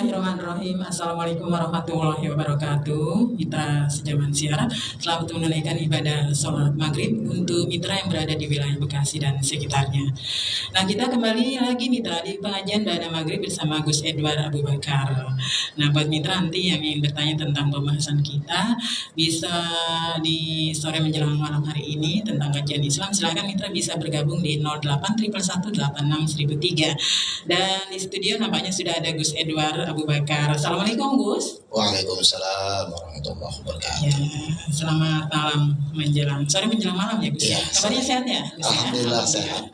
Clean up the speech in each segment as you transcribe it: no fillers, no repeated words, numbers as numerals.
Bismillahirrahmanirrahim. Assalamualaikum warahmatullahi wabarakatuh. Mitra sejaman siaran, selamat menunaikan ibadah sholat maghrib untuk mitra yang berada di wilayah Bekasi dan sekitarnya. Nah, kita kembali lagi mitra di pengajian pada maghrib bersama Gus Edward Abu Bakar. Nah, buat mitra nanti yang ingin bertanya tentang pembahasan kita, bisa di sore menjelang malam hari ini tentang kajian Islam, silakan mitra bisa bergabung di 08 111 86 1003. Dan di studio nampaknya sudah ada Gus Edward Abu Bakar. Assalamualaikum Gus. Waalaikumsalam warahmatullahi wabarakatuh. Ya, selamat malam menjelang sore menjelang malam ya Gus. Ya, kabarnya sehat ya Gus? Alhamdulillah sehat.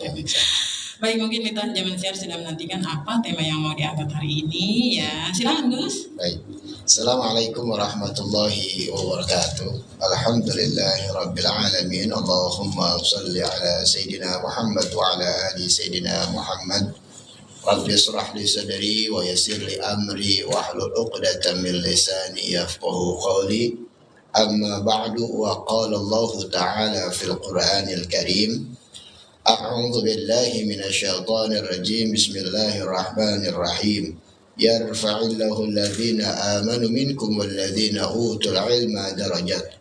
Baik, mungkin mitra zaman siar sudah menantikan apa tema yang mau diangkat hari ini ya. Silakan Gus. Baik. Assalamualaikum warahmatullahi wabarakatuh. Alhamdulillahi rabbil alamin. Allahumma salli ala Sayyidina Muhammad wa ala ali Sayyidina Muhammad. Rabbi israh li sadri wa yassir li amri wa hlul 'uqdatam min lisani yafqahu qawli. Amma ba'du, wa qala Allah ta'ala fil Qur'anil Karim. A'udzu billahi minasy syaithanir rajim. Bismillahirrahmanirrahim. Yarfa'illahu alladhina amanu minkum walladhina utul ilma darajat.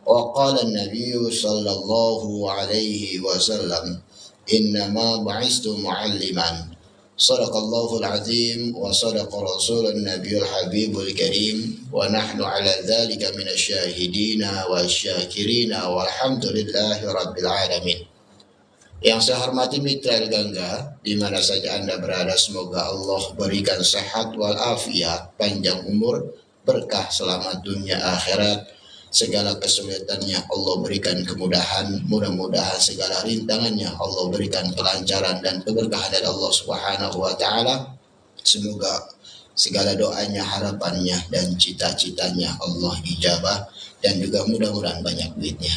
Wa qala an-nabiyyu sallallahu alaihi wasallam, innama bu'istu mu'alliman. Sadaqallahul azim wa sadaqa rasulun nabiyul habibul karim, wa nahnu ala dzalika minasyahidina wasyakirina walhamdulillahi rabbil alamin. Yang saya hormati mitra Al-Gangga, di mana saja Anda berada, semoga Allah berikan sehat walafiat, panjang umur, berkah selamat dunia akhirat. Segala kesulitannya Allah berikan kemudahan, mudah-mudahan segala rintangannya Allah berikan kelancaran dan keberkahan dari Allah Subhanahu wa taala. Semoga segala doanya, harapannya dan cita-citanya Allah ijabah, dan juga mudah-mudahan banyak duitnya.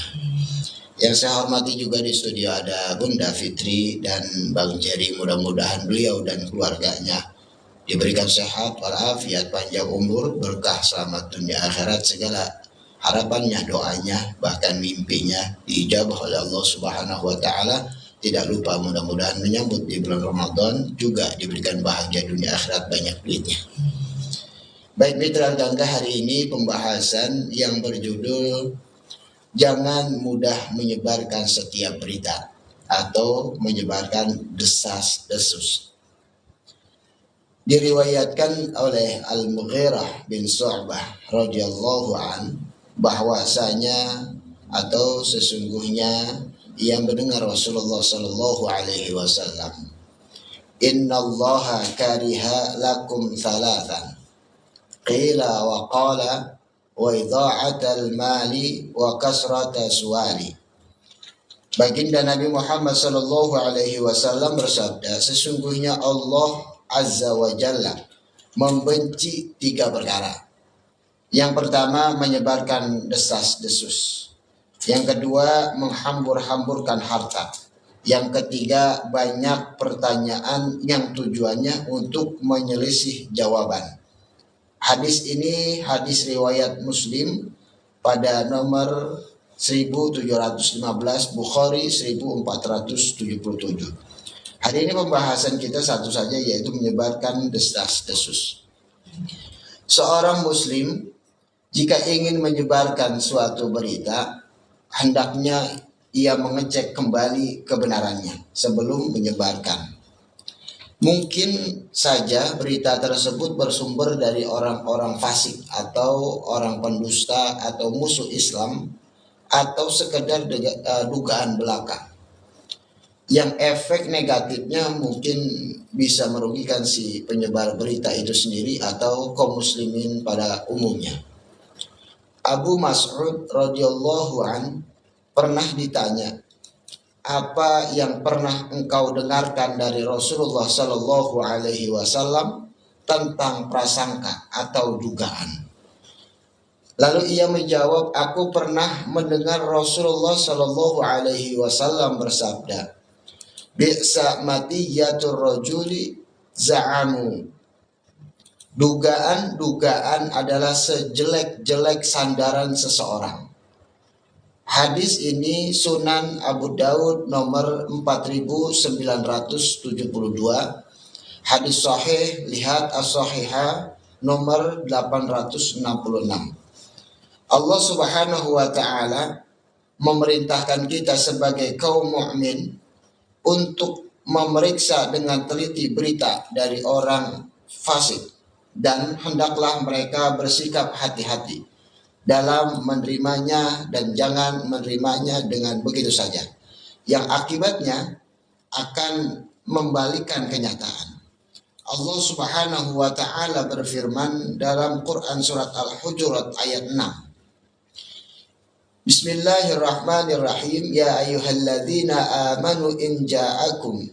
Yang saya hormati juga di studio ada Bunda Fitri dan Bang Jerry, mudah-mudahan beliau dan keluarganya diberikan sehat walafiat, panjang umur, berkah selamat dunia akhirat, segala harapannya, doanya, bahkan mimpinya diijabah oleh Allah Subhanahu wa taala. Tidak lupa mudah-mudahan menyambut di bulan Ramadan juga diberikan bahagia dunia akhirat, banyak duitnya. Baik mitra Al-Gangga, hari ini pembahasan yang berjudul jangan mudah menyebarkan setiap berita atau menyebarkan desas-desus. Diriwayatkan oleh Al-Mughirah bin Syu'bah radhiyallahu an bahwasanya atau sesungguhnya ia mendengar Rasulullah sallallahu alaihi wasallam, innallaha kariha lakum thalathan, qila wa qala wa idha'atal mali wa kasrata suali. Baginda Nabi Muhammad sallallahu alaihi wasallam bersabda, sesungguhnya Allah azza wa jalla membenci 3 perkara. Yang pertama, menyebarkan desas-desus. Yang kedua, menghambur-hamburkan harta. Yang ketiga, banyak pertanyaan yang tujuannya untuk menyelisih jawaban. Hadis ini hadis riwayat Muslim pada nomor 1715, Bukhari 1477. Hari ini pembahasan kita satu saja, yaitu menyebarkan desas-desus. Seorang muslim jika ingin menyebarkan suatu berita, hendaknya ia mengecek kembali kebenarannya sebelum menyebarkan. Mungkin saja berita tersebut bersumber dari orang-orang fasik atau orang pendusta atau musuh Islam, atau sekedar dugaan belaka. Yang efek negatifnya mungkin bisa merugikan si penyebar berita itu sendiri atau kaum muslimin pada umumnya. Abu Mas'ud radhiyallahu an pernah ditanya, apa yang pernah engkau dengarkan dari Rasulullah sallallahu alaihi wasallam tentang prasangka atau dugaan? Lalu ia menjawab, aku pernah mendengar Rasulullah sallallahu alaihi wasallam bersabda, bi'sa matiyatur rajuli za'amu. Dugaan adalah sejelek-jelek sandaran seseorang. Hadis ini Sunan Abu Daud nomor 4972. Hadis sahih, lihat as-sahihah nomor 866. Allah Subhanahu wa taala memerintahkan kita sebagai kaum mukmin untuk memeriksa dengan teliti berita dari orang fasik, dan hendaklah mereka bersikap hati-hati dalam menerimanya dan jangan menerimanya dengan begitu saja, yang akibatnya akan membalikan kenyataan. Allah Subhanahu wa taala berfirman dalam Quran surat Al-Hujurat ayat 6. Bismillahirrahmanirrahim. Ya ayyuhalladzina amanu in ja'akum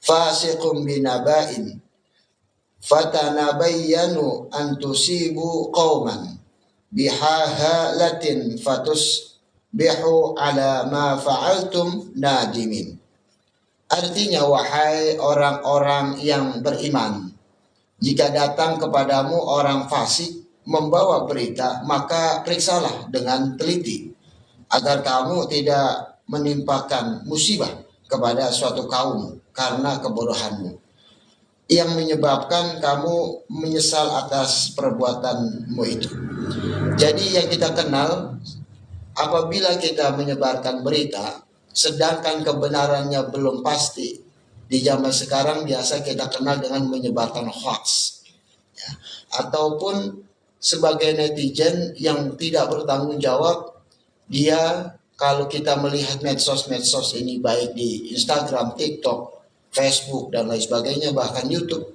fasiqun binaba'in fatanabayyanu an tusibu qauman bihahalatin fatusbihu ala ma fa'altum nadimin. Artinya, wahai orang-orang yang beriman, jika datang kepadamu orang fasik membawa berita, maka periksalah dengan teliti agar kamu tidak menimpakan musibah kepada suatu kaum karena kebodohanmu, yang menyebabkan kamu menyesal atas perbuatanmu itu. Jadi yang kita kenal, apabila kita menyebarkan berita sedangkan kebenarannya belum pasti, di zaman sekarang biasa kita kenal dengan menyebarkan hoax, ya. Ataupun sebagai netizen yang tidak bertanggung jawab, dia kalau kita melihat medsos ini, baik di Instagram, TikTok, Facebook dan lain sebagainya, bahkan YouTube,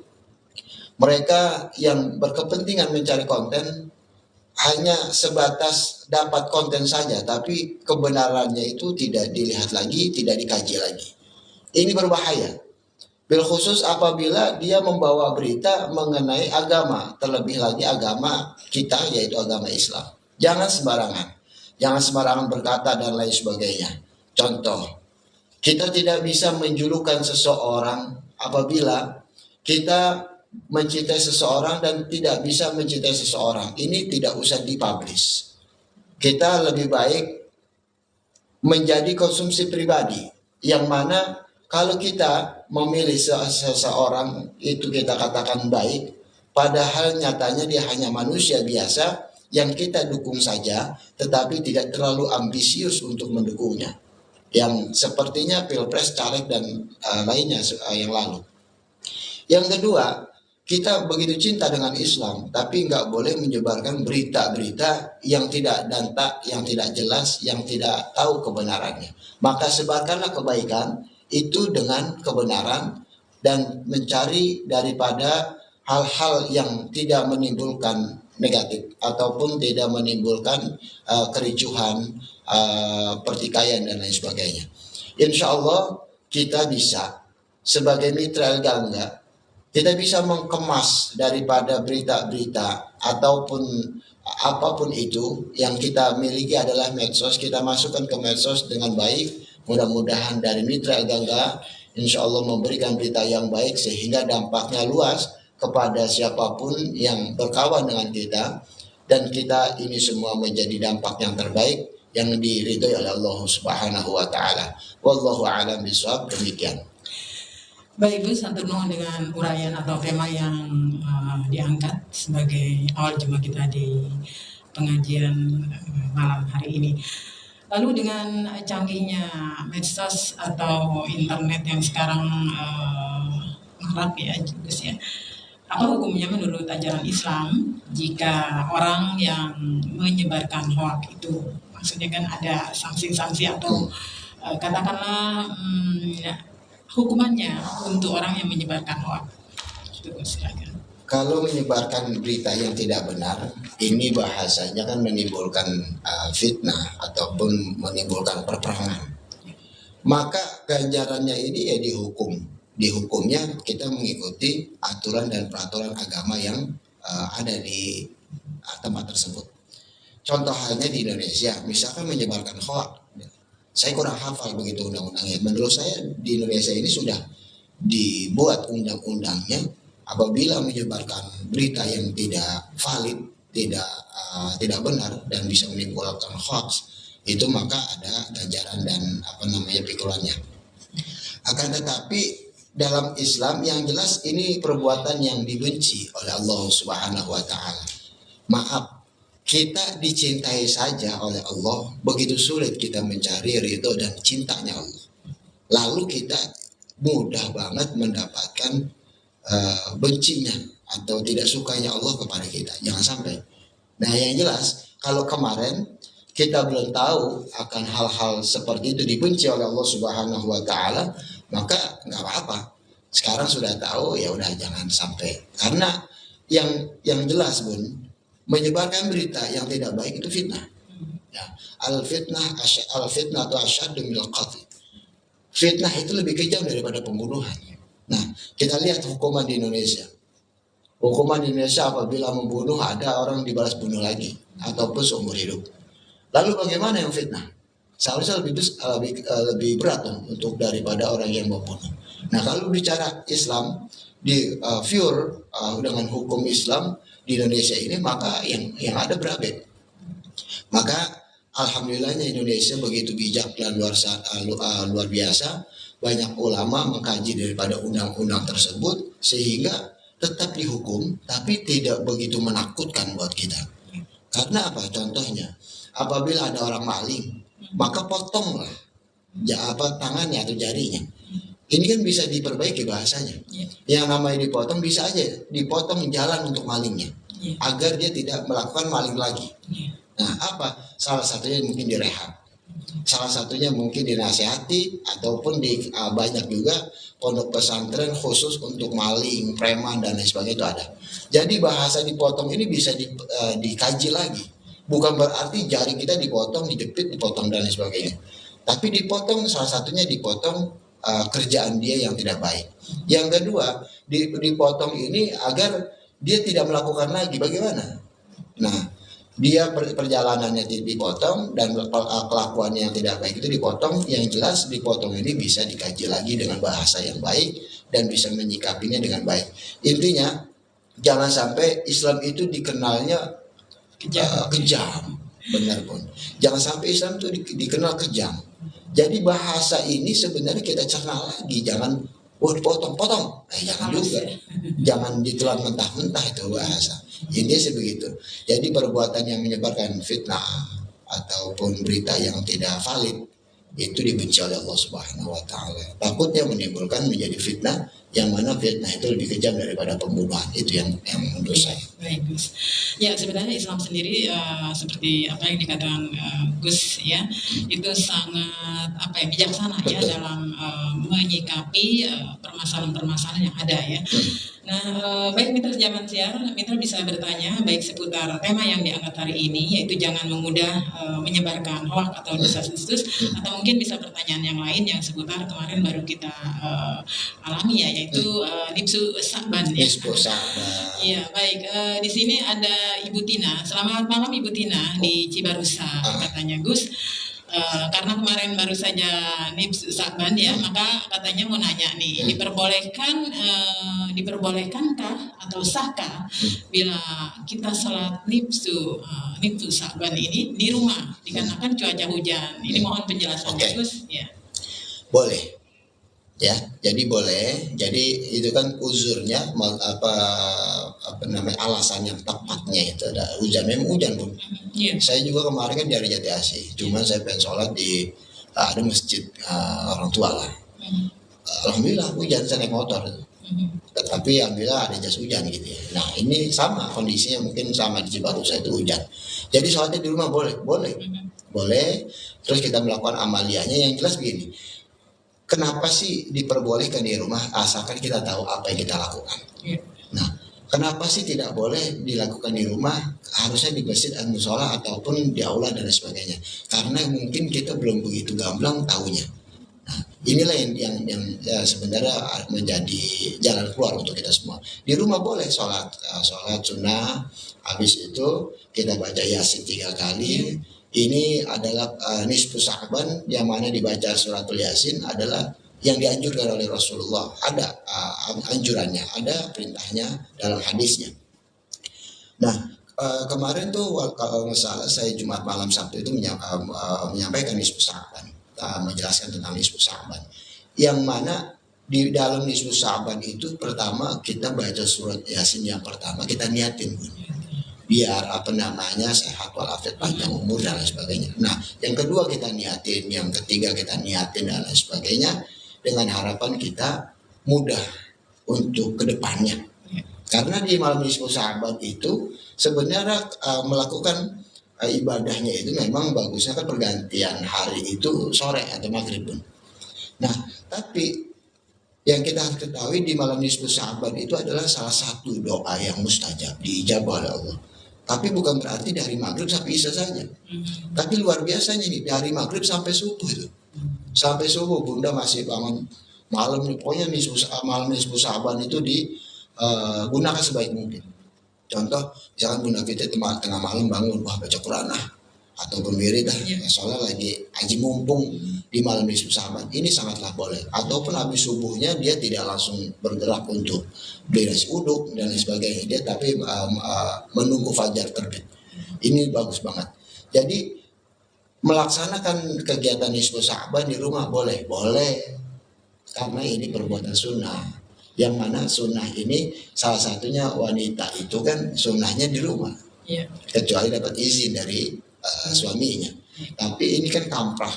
mereka yang berkepentingan mencari konten hanya sebatas dapat konten saja, tapi kebenarannya itu tidak dilihat lagi, tidak dikaji lagi. Ini berbahaya, bilkhusus apabila dia membawa berita mengenai agama, terlebih lagi agama kita, yaitu agama Islam. Jangan sembarangan berkata dan lain sebagainya. Contoh, kita tidak bisa menjulukan seseorang apabila kita mencintai seseorang dan tidak bisa mencintai seseorang. Ini tidak usah dipublish. Kita lebih baik menjadi konsumsi pribadi, yang mana kalau kita memilih seseorang itu kita katakan baik, padahal nyatanya dia hanya manusia biasa yang kita dukung saja, tetapi tidak terlalu ambisius untuk mendukungnya, yang sepertinya pilpres, caleg dan lainnya yang lalu. Yang kedua, kita begitu cinta dengan Islam, tapi nggak boleh menyebarkan berita-berita yang tidak danta, yang tidak jelas, yang tidak tahu kebenarannya. Maka sebarkanlah kebaikan itu dengan kebenaran dan mencari daripada hal-hal yang tidak menimbulkan negatif ataupun tidak menimbulkan kericuhan, pertikaian dan lain sebagainya. Insya Allah kita bisa sebagai mitra Al-Gangga, kita bisa mengemas daripada berita-berita ataupun apapun itu yang kita miliki adalah medsos, kita masukkan ke medsos dengan baik. Mudah-mudahan dari mitra Al-Gangga insya Allah memberikan berita yang baik sehingga dampaknya luas kepada siapapun yang berkawan dengan kita, dan kita ini semua menjadi dampak yang terbaik yang diridhoi oleh Allah Subhanahu wa taala. Wallahu a'lam bishawab. Demikian. Baik Bu, santur nuhun dengan uraian atau tema yang diangkat sebagai awal jemaah kita di pengajian malam hari ini. Lalu dengan canggihnya medsos atau internet yang sekarang marak ya, Gus ya, apa hukumnya menurut ajaran Islam jika orang yang menyebarkan hoax itu, maksudnya kan ada sanksi-sanksi atau katakanlah hukumannya untuk orang yang menyebarkan hoax? Silakan. Kalau menyebarkan berita yang tidak benar, ini bahasanya kan menimbulkan fitnah ataupun menimbulkan perperangan. Maka ganjarannya ini ya dihukum. Dihukumnya kita mengikuti aturan dan peraturan agama yang ada di tempat tersebut. Contoh halnya di Indonesia, misalkan menyebarkan hoax. Saya kurang hafal begitu undang-undangnya. Menurut saya di Indonesia ini sudah dibuat undang-undangnya, apabila menyebarkan berita yang tidak valid, tidak benar dan bisa menimbulkan hoax, itu maka ada ganjaran dan pikulannya. Akan tetapi dalam Islam yang jelas ini perbuatan yang dibenci oleh Allah Subhanahu wa taala. Maaf, kita dicintai saja oleh Allah, begitu sulit kita mencari ridho dan cintanya Allah. Lalu kita mudah banget mendapatkan bencinya atau tidak sukanya Allah kepada kita. Jangan sampai. Nah, yang jelas kalau kemarin kita belum tahu akan hal-hal seperti itu dibenci oleh Allah Subhanahu wa taala, maka nggak apa-apa. Sekarang sudah tahu, ya udah jangan sampai. Karena yang jelas Bun, menyebarkan berita yang tidak baik itu fitnah. Ya, al fitnah atau asyaddu minal qatl. Fitnah itu lebih kejam daripada pembunuhan. Nah, kita lihat hukuman di Indonesia. Hukuman di Indonesia apabila membunuh ada orang dibalas bunuh lagi ataupun seumur hidup. Lalu bagaimana yang fitnah? Seharusnya lebih berat untuk daripada orang yang membunuh. Nah, kalau bicara Islam di pure dengan hukum Islam di Indonesia ini, maka yang ada berabe. Maka alhamdulillahnya Indonesia begitu bijak dan luar biasa. Banyak ulama mengkaji daripada undang-undang tersebut sehingga tetap dihukum, tapi tidak begitu menakutkan buat kita. Karena apa? Contohnya, apabila ada orang maling, maka potonglah tangannya atau jarinya. Ini kan bisa diperbaiki bahasanya. Yang namanya dipotong bisa aja dipotong jalan untuk malingnya, agar dia tidak melakukan maling lagi. Nah, apa? Salah satunya mungkin direhab, salah satunya mungkin dinasihati, ataupun di banyak juga pondok pesantren khusus untuk maling, preman dan lain sebagainya itu ada. Jadi bahasa dipotong ini bisa dikaji lagi. Bukan berarti jari kita dipotong, dijepit, dipotong dan lain sebagainya. Tapi dipotong, salah satunya dipotong kerjaan dia yang tidak baik. Yang kedua, dipotong ini agar dia tidak melakukan lagi. Bagaimana? Nah, dia perjalanannya dipotong dan kelakuannya yang tidak baik itu dipotong. Yang jelas dipotong ini bisa dikaji lagi dengan bahasa yang baik dan bisa menyikapinya dengan baik. Intinya jangan sampai Islam itu dikenalnya kejam. Benar Pun. Jangan sampai Islam itu dikenal kejam. Jadi bahasa ini sebenarnya kita cerna lagi. Jangan dipotong-potong. Jangan juga. Jangan ditelan mentah-mentah itu bahasa. Ini sebegitu. Jadi perbuatan yang menyebarkan fitnah ataupun berita yang tidak valid itu dibenci oleh Allah Subhanahu wa taala. Takutnya menimbulkan menjadi fitnah, yang mana fitnah itu lebih kejam daripada pembunuhan. Itu yang menurut saya. Baik, Gus. Ya, sebenarnya Islam sendiri seperti apa yang dikatakan Gus ya, itu sangat bijaksana. Betul. Ya dalam menyikapi permasalahan-permasalahan yang ada ya. Nah, baik mitra zaman siar, mitra bisa bertanya baik seputar tema yang diangkat hari ini, yaitu jangan memudah menyebarkan hoak atau desas-desus, atau mungkin bisa pertanyaan yang lain yang seputar kemarin baru kita alami ya, yaitu Nipsu Sa'ban ya. Nipsu Sa'ban. Iya, baik. Di sini ada Ibu Tina. Selamat malam Ibu Tina di Cibarusa, katanya Gus. Karena kemarin baru saja Nipsu Sa'ban ya, maka katanya mau nanya nih, diperbolehkankah atau sahkah bila kita sholat Nipsu Sa'ban ini di rumah dikarenakan cuaca hujan? Ini mohon penjelasannya Gus. Ya. Boleh. Ya, jadi boleh. Jadi itu kan uzurnya alasan yang tepatnya itu ada hujan, memang hujan Bun. Saya juga kemarin kan dari Jati Asih, cuman saya pengen sholat di ada masjid orang tua lah. Alhamdulillah hujan, saya naik motor. Tapi alhamdulillah ada jas hujan gitu ya. Nah ini sama kondisinya, mungkin sama di Cibarusa itu hujan. Jadi sholatnya di rumah boleh. Terus kita melakukan amaliyahnya. Yang jelas begini, kenapa sih diperbolehkan di rumah asalkan kita tahu apa yang kita lakukan? Nah, kenapa sih tidak boleh dilakukan di rumah? Harusnya di masjid al-musola ataupun di aula dan sebagainya. Karena mungkin kita belum begitu gamblang tahunya. Nah, inilah yang sebenarnya menjadi jalan keluar untuk kita semua. Di rumah boleh sholat sunnah. Habis itu kita baca Yasin 3 kali. Ini adalah nisfu Sa'ban, yang mana dibaca suratul Yasin adalah yang dianjurkan oleh Rasulullah. Ada anjurannya, ada perintahnya dalam hadisnya. Nah, kemarin tuh kalau nggak salah saya Jumat malam Sabtu itu menyampaikan nisfu Sa'ban, menjelaskan tentang nisfu Sa'ban, yang mana di dalam nisfu Sa'ban itu pertama kita baca surat Yasin yang pertama kita niatin Bun. Biar sehat walafiat panjang umur dan lain sebagainya. Nah yang kedua kita niatin, yang ketiga kita niatin dan lain sebagainya dengan harapan kita mudah untuk kedepannya. Karena di malam nisfu Sa'ban itu sebenarnya melakukan ibadahnya itu memang bagusnya kan pergantian hari itu sore atau maghrib Bun. Nah tapi yang kita harus ketahui di malam nisfu Sa'ban itu adalah salah satu doa yang mustajab, diijabah oleh Allah. Tapi bukan berarti dari maghrib sampai isya saja. Tapi luar biasanya nih dari maghrib sampai subuh itu. Sampai subuh Bunda masih bangun malam nih. Pokoknya malam nisfu Sa'ban itu digunakan sebaik mungkin. Contoh misalkan Bunda Fitri tengah malam bangun, wah baca Quran atau berwirid soalnya lagi haji mumpung di malam nisfu Sa'ban, ini sangatlah boleh. Ataupun habis subuhnya dia tidak langsung bergerak untuk beli nasi uduk dan lain sebagainya, dia tapi menunggu fajar terbit. Ini bagus banget. Jadi melaksanakan kegiatan nisfu Sa'ban di rumah boleh karena ini perbuatan sunnah. Yang mana sunnah ini salah satunya wanita itu kan sunnahnya di rumah, kecuali dapat izin dari suaminya. Tapi ini kan kamprah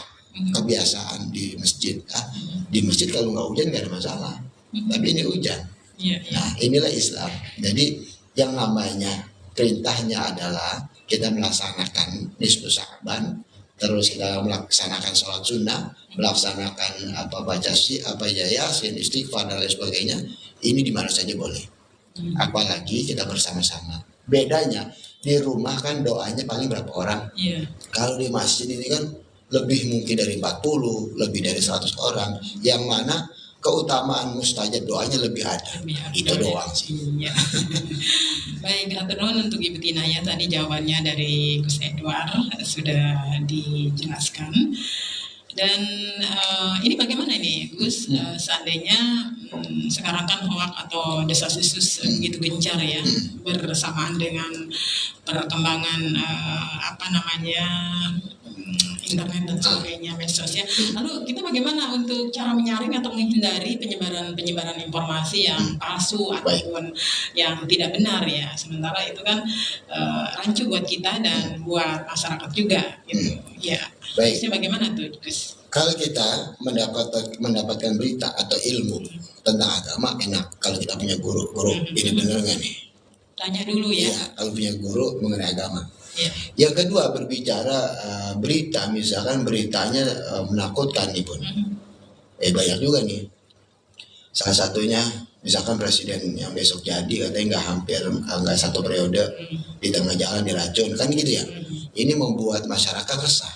kebiasaan di masjid. Di masjid kalau nggak hujan nggak ada masalah. Tapi ini hujan. Nah inilah Islam. Jadi yang namanya perintahnya adalah kita melaksanakan nisfu Sa'ban, terus kita melaksanakan sholat sunnah, melaksanakan baca Yasin, istighfar dan lain sebagainya. Ini di mana saja boleh. Apalagi kita bersama-sama. Bedanya di rumah kan doanya paling berapa orang? Kalau di masjid ini kan lebih mungkin dari 40, lebih dari 100 orang. Yang mana keutamaan mustajab doanya lebih ada. Itu doang sih. Baik, aturnuhun untuk Ibu Tinaya, tadi jawabannya dari Gus Edward sudah dijelaskan. Dan ini bagaimana ini Gus, seandainya sekarang kan hoak atau desas-desus begitu gencar ya, bersamaan dengan perkembangan internet dan sebagainya, medsos ya. Lalu kita bagaimana untuk cara menyaring atau menghindari penyebaran informasi yang palsu ataupun yang tidak benar ya. Sementara itu kan rancu buat kita dan buat masyarakat juga gitu. Ya. Baik. Bagaimana tuh Gus? Kalau kita mendapatkan berita atau ilmu tentang agama enak kalau kita punya guru ini benar nggak nih? Tanya dulu ya. Kalau punya guru mengenai agama. Yang kedua berbicara berita, misalkan beritanya menakutkan nih Bun. Banyak juga nih. Salah satunya misalkan presiden yang besok jadi katanya nggak satu periode di tengah jalan diracun kan gitu ya. Ini membuat masyarakat resah.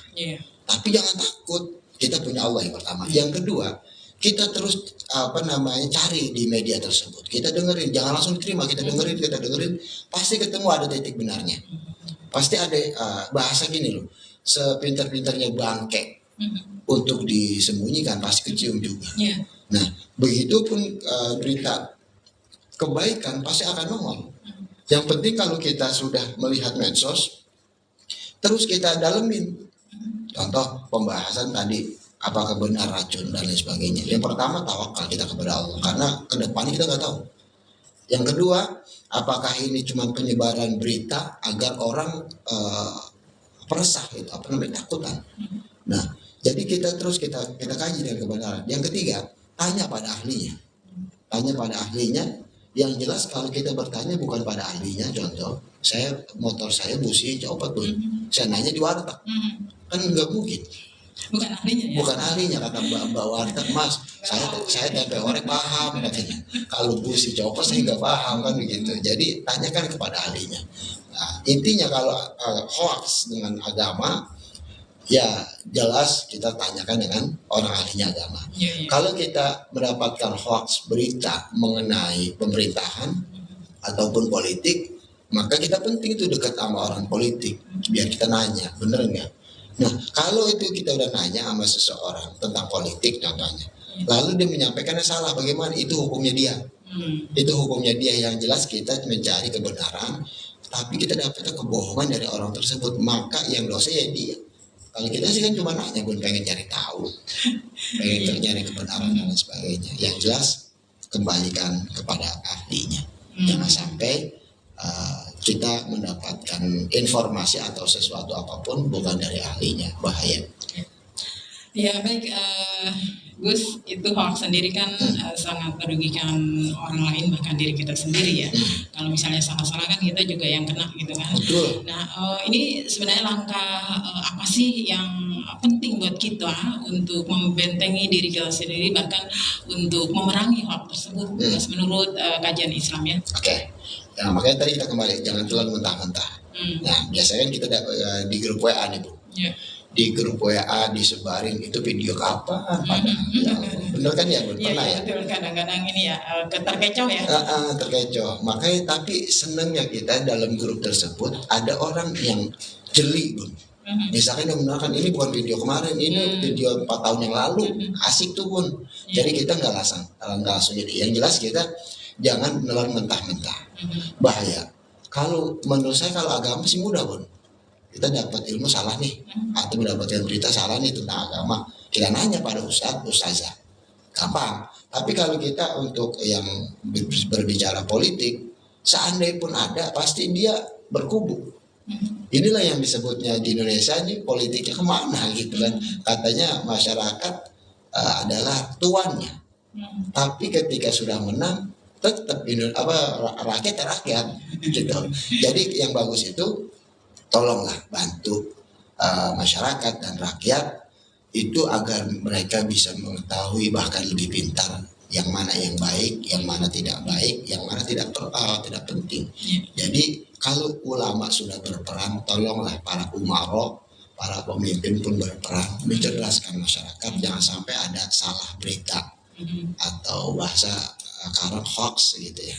Tapi jangan takut, kita punya Allah yang pertama. Yang kedua kita terus cari di media tersebut. Kita dengerin, jangan langsung diterima. Kita dengerin, pasti ketemu ada titik benarnya. Pasti ada bahasa gini loh, sepintar-pintarnya bangke untuk disembunyikan pasti kecium juga. Nah, begitupun berita kebaikan pasti akan nongol. Yang penting kalau kita sudah melihat medsos, terus kita dalemin. Contoh pembahasan tadi, apakah benar racun dan lain sebagainya. Yang pertama tawakal kita kepada Allah, karena ke depannya kita nggak tahu. Yang kedua, apakah ini cuma penyebaran berita agar orang resah gitu, takutan. Nah, jadi kita kaji dengan kebenaran. Yang ketiga, tanya pada ahlinya. Yang jelas kalau kita bertanya bukan pada ahlinya, contoh, motor saya busi copot Bun. Saya nanya di warteg. Kan nggak mungkin. Bukan ahlinya kata Mbak Warteg, Mas. Saya tempe orek paham katanya. Kalau busi copot saya nggak paham kan begitu. Jadi tanyakan kepada ahlinya. Nah, intinya kalau hoax dengan agama, ya jelas kita tanyakan dengan orang ahlinya agama. Kalau kita mendapatkan hoax berita mengenai pemerintahan ataupun politik, maka kita penting itu dekat sama orang politik biar kita nanya bener nggak. Nah kalau itu kita udah nanya sama seseorang tentang politik contohnya, lalu dia menyampaikannya salah, bagaimana? Itu hukumnya dia. Yang jelas kita mencari kebenaran, tapi kita dapat kebohongan dari orang tersebut, maka yang dosa ya dia. Kalau kita sih kan cuma nanya Bun, pengen cari tahu, pengen nyari kebenaran dan lain sebagainya. Yang jelas kembalikan kepada ahlinya. Jangan sampai kita mendapatkan informasi atau sesuatu apapun bukan dari ahlinya, bahaya. Ya baik, Gus, itu hoax sendiri kan sangat merugikan orang lain, bahkan diri kita sendiri ya. Kalau misalnya salah-salah kan kita juga yang kena gitu kan. Betul. Nah ini sebenarnya langkah apa sih yang penting buat kita untuk membentengi diri kita sendiri, bahkan untuk memerangi hoax tersebut, Gus, menurut kajian Islam ya. Oke. Nah, makanya tadi kita kembali, jangan telan mentah-mentah. Nah, biasanya kita di grup WA nih Bu. Yeah. Di grup WA disebarin itu video kapan? Ya, bener kan ya? Pernah ya? Betul, kadang-kadang ini ya terkecoh ya. Terkecoh. Makanya tapi senangnya kita dalam grup tersebut ada orang yang jeli Bun. Misalkan yang menggunakan ini bukan video kemarin, ini video 4 tahun yang lalu, asik tuh Bun. Jadi kita nggak langsung jadi. Yang jelas kita jangan menelan mentah-mentah, bahaya. Kalau menurut saya kalau agama sih mudah Bun. Kita dapat ilmu salah nih, atau mendapatkan berita salah nih tentang agama, kita nanya pada ustazah, gampang. Tapi kalau kita untuk yang berbicara politik, seandainya pun ada, pasti dia berkubu. Inilah yang disebutnya di Indonesia ini politiknya kemana gitu kan? Katanya masyarakat adalah tuannya, tapi ketika sudah menang tetap rakyat gitu. Jadi yang bagus itu tolonglah bantu masyarakat dan rakyat itu agar mereka bisa mengetahui bahkan lebih pintar yang mana yang baik, yang mana tidak baik, yang mana tidak penting. Jadi kalau ulama sudah berperan, tolonglah para umaro, para pemimpin pun berperan mencerdaskan masyarakat, jangan sampai ada salah berita atau bahasa sekarang hoax gitu ya.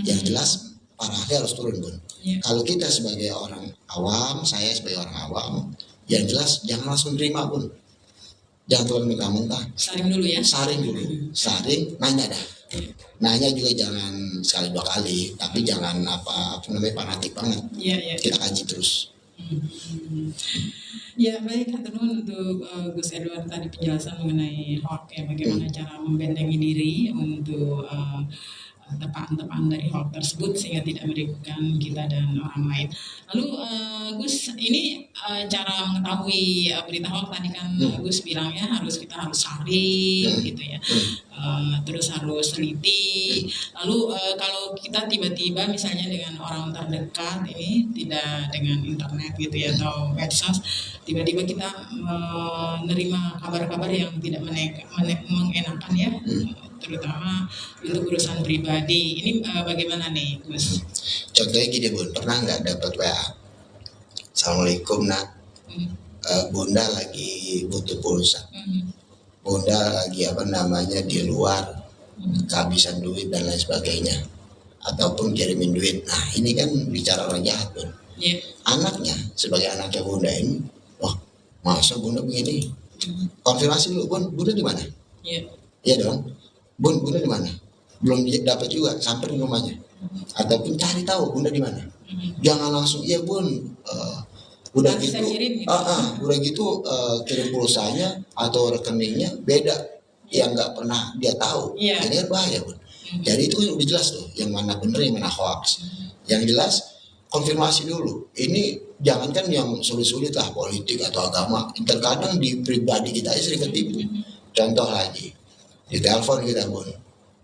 Yang jelas para ahli harus turun Bun. Kalau kita sebagai orang awam, saya sebagai orang awam, yang jelas jangan langsung terima Bun. Jangan turun mentah-mentah. Saring dulu ya. Saring dulu. Saring, nanya dah. Nanya juga jangan sekali 2 kali, tapi jangan fanatik banget. Kita kaji terus. Ya baik, haturnuhun untuk Gus Edward tadi penjelasan mengenai hoax ya, bagaimana cara membentengi diri untuk tepaan-tepaan dari hoax tersebut sehingga tidak merugikan kita dan orang lain. Lalu Gus, ini cara mengetahui berita hoax tadi kan Gus bilangnya kita harus saring gitu ya, terus harus teliti. Lalu kalau kita tiba-tiba misalnya dengan orang terdekat ini, tidak dengan internet gitu ya atau medsos, tiba-tiba kita menerima kabar-kabar yang tidak mengenakan ya, terutama untuk urusan pribadi. Ini bagaimana nih Gus? Contohnya gini Bun, pernah nggak dapat WA? Assalamualaikum nak, Bunda lagi butuh pulsa, Bunda lagi di luar, kehabisan duit dan lain sebagainya, ataupun kirimin duit. Nah ini kan bicara orang jahat Bun. Anaknya sebagai anaknya Bunda ini, wah masa Bunda begini? Konfirmasi dulu Bun, Bunda di mana? Iya dong. Bun, Bunda di mana? Belum dapat juga, sampai di rumahnya. Ataupun cari tahu Bunda di mana. Jangan langsung, iya Bun, udah gitu, udah gitu kirim pulsanya atau rekeningnya beda, yang nggak pernah dia tahu. Ini kan bahaya Bun. Jadi itu udah jelas tuh, yang mana benar, yang mana hoax. Yang jelas konfirmasi dulu. Ini jangankan yang sulit-sulit lah, politik atau agama. Terkadang di pribadi kita sering ketipu. Contoh lagi. Di telepon kita Bun,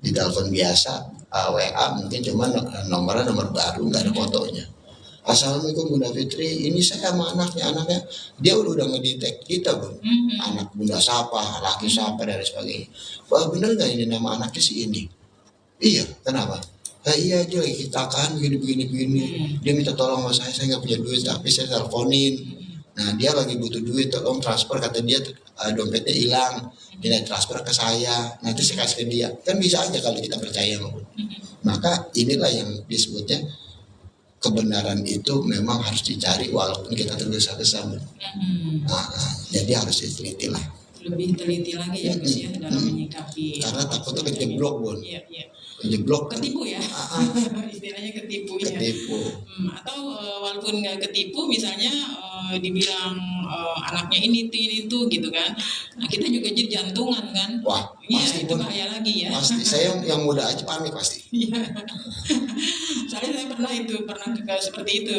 di telepon biasa WA mungkin cuma nomornya nomor baru, nggak ada fotonya. Assalamualaikum Bunda Fitri, ini saya sama anaknya dia udah ngedetect kita Bun, anak Bunda siapa, laki siapa dan sebagainya. Wah bener nggak ini nama anaknya si ini? Iya, kenapa? Iya aja lagi kita kan begini. Dia minta tolong sama saya nggak punya duit tapi saya teleponin. Nah dia lagi butuh duit, tolong transfer, kata dia dompetnya hilang, dia transfer ke saya, nanti saya kasih ke dia. Kan bisa aja kalau kita percaya Bun. Maka inilah yang disebutnya kebenaran itu memang harus dicari walaupun kita tergesa-gesa Bun. Jadi harus diteliti lah. lebih teliti lagi ya Gus ya dalam menyikapi Karena hal takutnya semacam ini. kejeblok, Bun. Iya, iya. Kejeblok. Ketipu ya, Ah, istilahnya ketipu ya. ketipu. Atau walaupun nggak ketipu, misalnya dibilang anaknya ini tuh gitu kan. Nah kita juga jadi jantungan kan. Wah, Iya pasti, itu Bun. bahaya lagi ya. Pasti. Saya yang muda aja panik pasti. Iya. Saya pernah seperti itu,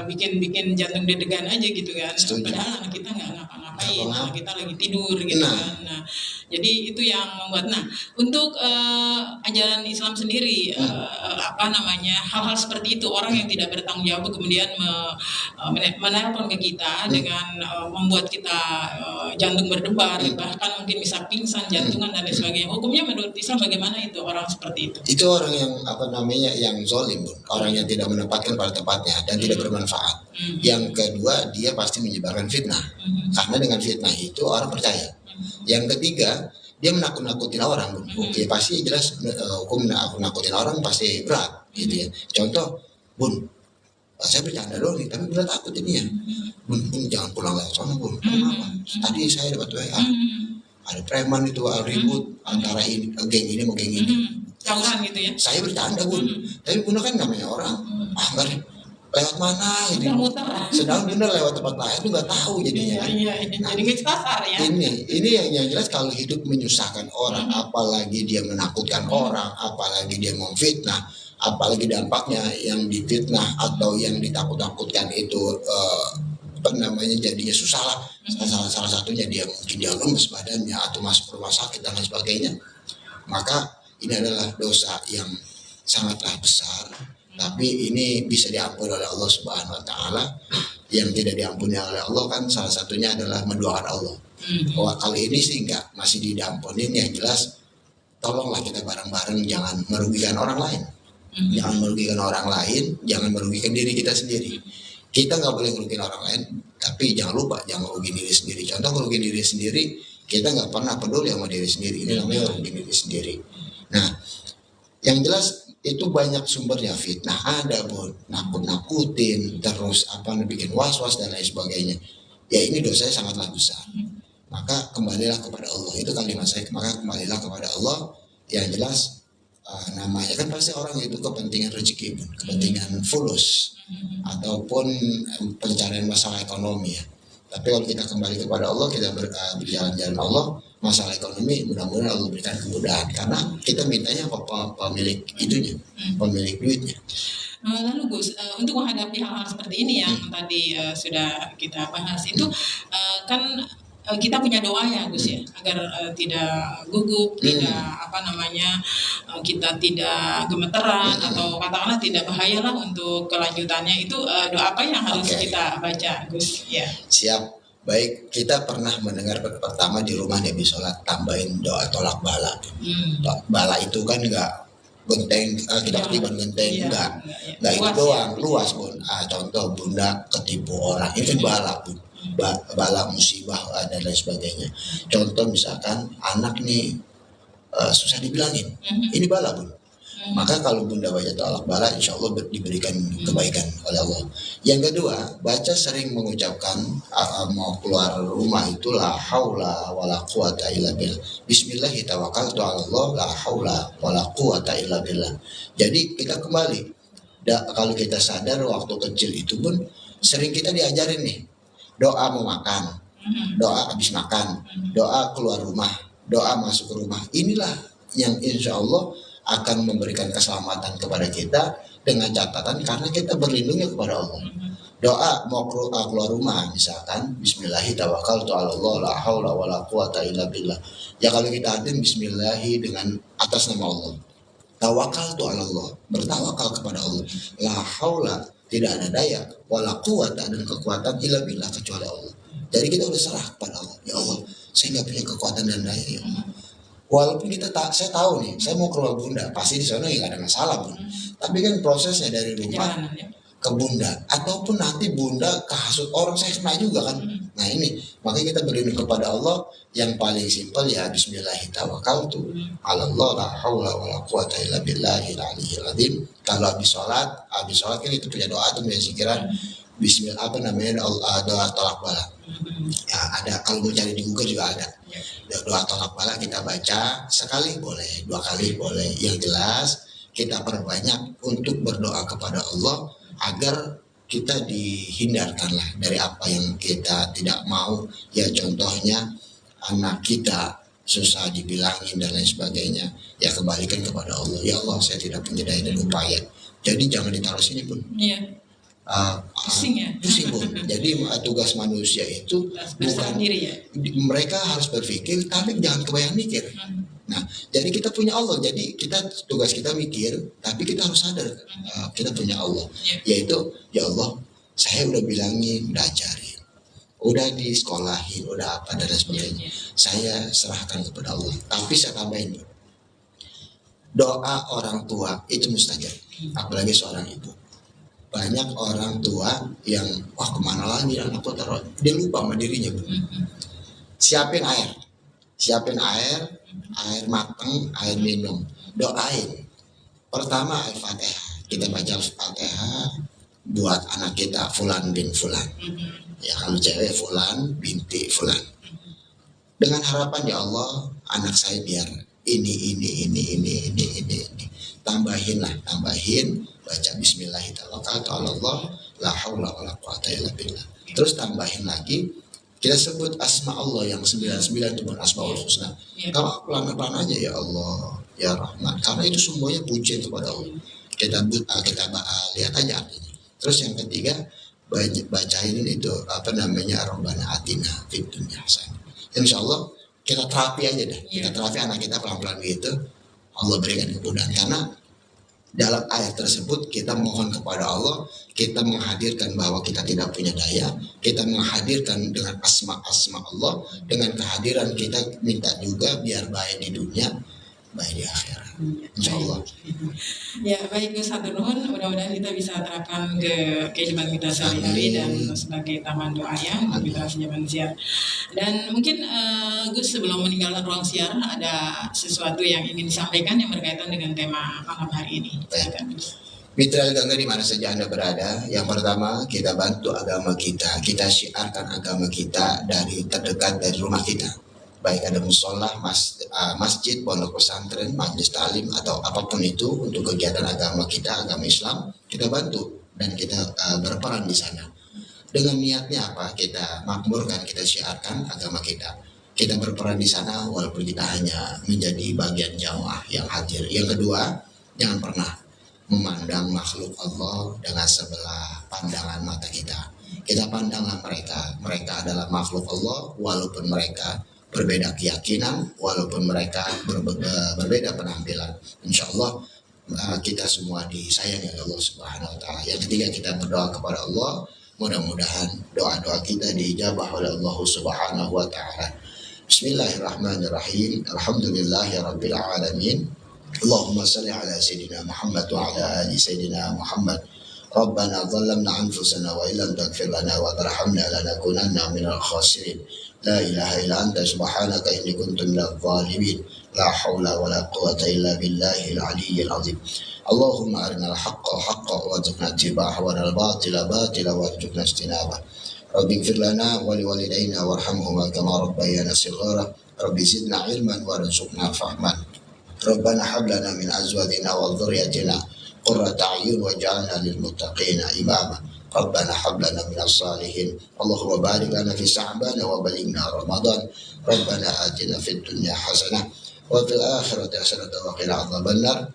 bikin jantung deg-degan aja gitu kan. Setuju. Padahal anak kita nggak ngapa-ngapain, Ngapa-ngapa. anak kita lagi tidur gitu Nah. kan. Nah, jadi itu yang membuat. Nah, untuk ajaran Islam sendiri, hal-hal seperti itu orang yang tidak bertanggung jawab kemudian menelpon ke kita dengan membuat kita jantung berdebar, bahkan mungkin bisa pingsan, jantungan dan lain sebagainya. Hukumnya menurut Islam bagaimana itu orang seperti itu? Itu orang yang yang zolim, Bun. Orang yang tidak menempatkan pada tempatnya dan tidak bermanfaat. Yang kedua, dia pasti menyebarkan fitnah. Karena dengan fitnah itu orang percaya. Yang ketiga, dia menakut-nakutin orang, Bun. Oke, pasti jelas hukum menakut-nakutin orang pasti berat gitu ya. Contoh, Bun, saya bercanda doang nih, tapi berat takut ini ya. Bun, jangan pulang lewat sana, Bun. Kenapa? Tadi saya dapat WA. Ada preman itu ribut antara geng ini sama geng ini. Tawuran gitu ya. Saya bercanda, Bun. Tapi Bunda kan namanya orang, enggak lewat mana gitu. Sedang Bunda lewat tempat lain tuh nggak tahu jadinya. Iya. Nah, Jadi kesasar ya. ini yang jelas kalau hidup menyusahkan orang, apalagi dia menakutkan orang, apalagi dia memfitnah, apalagi dampaknya yang difitnah atau yang ditakut-takutkan itu jadinya susah lah. Salah satunya dia mungkin dia lemes badannya atau masuk rumah sakit dan lain sebagainya. Maka ini adalah dosa yang sangatlah besar, tapi ini bisa diampuni oleh Allah Subhanahu wa taala. Yang tidak diampuni oleh Allah kan salah satunya adalah mendoakan Allah. Wah, kali ini sih enggak, masih diampunin. Yang jelas tolonglah kita bareng-bareng jangan merugikan orang lain. Jangan merugikan orang lain, jangan merugikan diri kita sendiri. Kita nggak boleh merugikan orang lain, tapi jangan lupa jangan merugikan diri sendiri. Contoh merugikan diri sendiri, kita nggak pernah peduli sama diri sendiri. Ini namanya merugikan diri sendiri. Nah, yang jelas itu banyak sumbernya, fitnah ada, Bun, nakut-nakutin, terus bikin was-was dan lain sebagainya. Ya ini dosanya sangatlah besar. Maka kembalilah kepada Allah. Itu kalimat saya, maka kembalilah kepada Allah. Yang jelas namanya kan pasti orang itu kepentingan rezeki, Bun, kepentingan fulus ataupun pencarian masalah ekonomi ya. Tapi kalau kita kembali kepada Allah, kita berjalan-jalan Allah, masalah ekonomi mudah-mudahan Allah berikan kemudahan, karena kita mintanya pemilik itunya, pemilik duitnya. Lalu Gus, untuk menghadapi hal-hal seperti ini yang tadi sudah kita bahas itu, kan kita punya doa ya Gus ya, agar tidak gugup, kita tidak gemeteran atau katakanlah tidak bahaya lah untuk kelanjutannya. Itu doa apa yang harus kita baca Gus? Ya. Siap. Baik, kita pernah mendengar pertama di rumah Nabi sholat tambahin doa tolak bala. Bala itu kan enggak genteng, kita ketiban genteng, enggak itu doang, luas, Bun. Contoh Bunda ketipu orang, itu bala, Bun. Bala musibah dan lain sebagainya. Contoh misalkan anak nih susah dibilangin, ini bala, Bun. Maka kalau Bunda baca tolak bala, insya Allah diberikan kebaikan oleh Allah. Yang kedua, baca sering mengucapkan mau keluar rumah itu la haula wala quwata illa billah. Bismillahi tawakkaltu 'ala Allah, la haula wala quwata illa billah. Jadi kita kembali, kalau kita sadar waktu kecil itu pun sering kita diajarin nih, doa mau makan, doa habis makan, doa keluar rumah, doa masuk rumah. Inilah yang insya Allah akan memberikan keselamatan kepada kita dengan catatan karena kita berlindungnya kepada Allah. Doa mau keluar rumah misalkan bismillahi tawakkaltu 'ala Allah la haula wala quwata illa billah. Ya kalau kita artiin bismillahi dengan atas nama Allah. Tawakkaltu 'ala Allah, bertawakal kepada Allah. La haula, tidak ada daya, wala quwata, dan kekuatan illa billah, kecuali Allah. Jadi kita udah serah kepada Allah. Ya Allah, saya nggak punya kekuatan dan daya ya Allah. Walaupun saya tahu nih, saya mau ke rumah Bunda, pasti di sana nggak ada masalah, Bun. Tapi kan prosesnya dari rumah ke Bunda, ataupun nanti Bunda kehasut orang, saya kena juga kan. Nah ini, makanya kita berlindung kepada Allah yang paling simpel ya bismillahirrahmanirrahim. 'Ala Allah la haula wala quwata illa billahil aliyyil azim. Kalau habis sholat kan itu punya doa tuh, punya zikiran. Bismillah doa tolak bala. Ya, ada, kalau mau cari di Google juga ada. Doa tolak bala kita baca sekali boleh, 2 kali boleh. Yang jelas kita perbanyak untuk berdoa kepada Allah agar kita dihindarkanlah dari apa yang kita tidak mau. Ya contohnya anak kita susah dibilangin dan lain sebagainya, ya kembalikan kepada Allah. Ya Allah, saya tidak punya daya dan upaya, jadi jangan ditaruh sini pun. Iya. Pusing ya. Pusing pun. Jadi tugas manusia itu bukan diri ya. Mereka harus berpikir, tapi jangan kebayang mikir. Nah, jadi kita punya Allah, jadi tugas kita mikir, tapi kita harus sadar kita punya Allah, yaitu ya Allah, saya udah bilangin, udah ajarin, udah di sekolahin, udah apa dan lain sebagainya. Saya serahkan kepada Allah. Tapi saya tambahin, doa orang tua itu mustajab, apalagi seorang ibu. Banyak orang tua yang kemana lagi anakku taruh, dia lupa sama dirinya. Siapin air matang, air minum, doain. Pertama Al-Fatihah, kita baca Al-Fatihah buat anak kita Fulan bin Fulan. Ya kalau cewek Fulan binti Fulan. Dengan harapan ya Allah, anak saya biar ini. Tambahin, baca Bismillahirrahmanirrahim, la haula wala quwata illa billah. Terus tambahin lagi, kita sebut asma Allah yang 99 itu asmaul husna. Kalau pelan-pelan aja, ya Allah, ya Rahman, karena itu semuanya pujian kepada Allah. Kita lihat aja artinya. Terus yang ketiga, bacain itu Rabbana atina fid dunya hasanah. Insya Allah kita terapi aja deh. Kita terapi anak kita pelan-pelan gitu. Allah berikan kemudahan, karena dalam ayat tersebut kita mohon kepada Allah, kita menghadirkan bahwa kita tidak punya daya, kita menghadirkan dengan asma-asma Allah, dengan kehadiran kita minta juga biar baik di dunia, baik di akhirat. Insya Allah. Ya baik Gus, hatur nuhun. Mudah-mudahan kita bisa terapkan ke kehidupan kita sehari-hari dan sebagai taman doa ya untuk kita sejaman siar. Dan mungkin Gus sebelum meninggalkan ruang siar ada sesuatu yang ingin disampaikan yang berkaitan dengan tema malam hari ini. Silakan Gus. Mitra Gangga di mana saja Anda berada, yang pertama kita bantu agama kita syiarkan agama kita dari terdekat dari rumah kita. Baik ada musola, masjid, pondok pesantren, majelis taklim atau apapun itu untuk kegiatan agama kita, agama Islam, kita bantu dan kita berperan di sana. Dengan niatnya apa? Kita makmurkan, kita syiarkan agama kita. Kita berperan di sana walaupun kita hanya menjadi bagian jamaah yang hadir. Yang kedua, jangan pernah memandang makhluk Allah dengan sebelah pandangan mata kita. Kita pandanglah mereka adalah makhluk Allah walaupun mereka berbeda keyakinan, walaupun mereka berbeda penampilan. Insya Allah kita semua disayangi oleh Allah Subhanahu Wa Taala. Yang ketiga, kita berdoa kepada Allah, mudah-mudahan doa-doa kita dijabah oleh Allah Subhanahu Wa Taala. Bismillahirrahmanirrahim. Alhamdulillahirabbil alamin. Allahumma salli ala sayyidina Muhammad wa ala ali sayyidina Muhammad. Rabbana zalamna anfusana wa illam taghfir lana wa tarhamna lanakunanna minal khasirin. La ilaha illa anta subhanaka inni kuntu minadh dhalimin. La haula wala quwwata illa billahil aliyyil azim. Allahumma arinal haqqa haqqan warzuqna ittiba'ahu wa arinal batila batila warzuqna ijtinabah. Rabbi ighfir lana wa liwalidayna warhamhuma kama rabbayana shighara. Rabbi zidna ilman warzuqna fahman. Rabbana hab lana min azwajina wa dhurriyyatina qurrata a'yun waj'alna lil muttaqina imama. Rabbana hab lana minas salihin. Allahumma barik lana fi Sha'ban wa balighna Ramadan. Rabbana atina fid dunya hasanah wa fil akhirati hasanah wa qina adzabannar.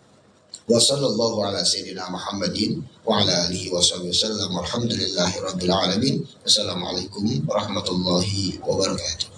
Wa sallallahu ala sayyidina Muhammadin wa ala alihi wa sahbihi wasallam. Alhamdulillahirabbil alamin. Wassalamualaikum warahmatullahi wabarakatuh.